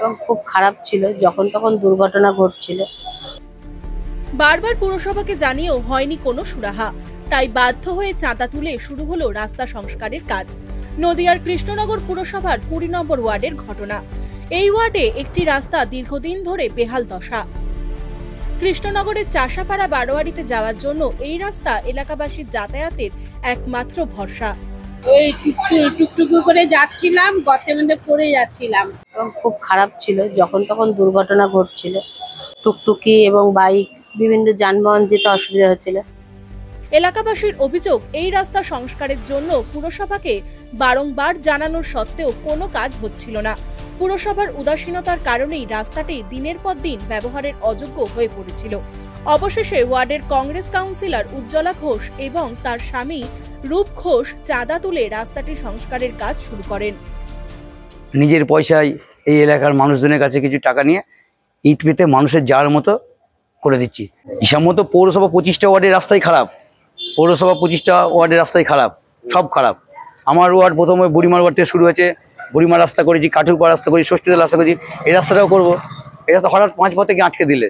এবং খুব খারাপ ছিল, যখন তখন দুর্ঘটনা ঘটছিল। বারবার পুরসভাকে জানিয়েও হয়নি কোনো সুরাহা, তাই বাধ্য হয়ে চাঁদা তুলে শুরু হলো রাস্তা সংস্কারের কাজ। নদিয়ার কৃষ্ণনগর পুরসভার 20 নম্বর ওয়ার্ডের ঘটনা। এই ওয়ার্ডে একটি রাস্তা দীর্ঘদিন ধরে বেহাল দশা। কৃষ্ণনগরের চাষাপাড়া বারোয়ারিতে যাওয়ার জন্য এই রাস্তা এলাকাবাসীর যাতায়াতের একমাত্র ভরসা। ওই টুকটুকু করে যাচ্ছিলাম, গর্তের মধ্যে পড়ে যাচ্ছিলাম এবং খুব খারাপ ছিল, যখন তখন দুর্ঘটনা ঘটছিল। টুকটুকি এবং বাইক, বিভিন্ন যানবাহন যেতে অসুবিধা হচ্ছিল। এলাকাবাসীর অভিযোগ, এই রাস্তা সংস্কারের জন্য পুরসভাকে বারংবার জানানোর সত্ত্বেও কোনো কাজ হচ্ছিল না। পুরসভার উদাসীনতার কারণেই রাস্তাটি দিনের পর দিন ব্যবহারের অযোগ্য হয়ে পড়েছিল। অবশেষে ওয়ার্ডের কংগ্রেস কাউন্সিলর উজ্জ্বলা ঘোষ এবং তার স্বামী রূপ ঘোষ চাঁদা তুলে রাস্তাটি সংস্কারের কাজ শুরু করেন। নিজের পয়সায় এই এলাকার মানুষজনের কাছে কিছু টাকা নিয়ে ইট পেতে মানুষের যাওয়ার মতো করে দিচ্ছি। হিসাব পৌরসভা 25টা ওয়ার্ডের রাস্তাই খারাপ, পৌরসভা 25টা ওয়ার্ডের রাস্তাই খারাপ, সব খারাপ। আমার ওয়ার্ড প্রথমে বুড়িমার ওয়ার্ড থেকে শুরু হয়েছে, বুড়িমার রাস্তা করেছি, কাঠুরপাড়া রাস্তা করেছি, ষষ্ঠীতলা রাস্তা করেছি, এই রাস্তাটাও করবো। এই রাস্তা হঠাৎ 5 পথে আটকে দিলে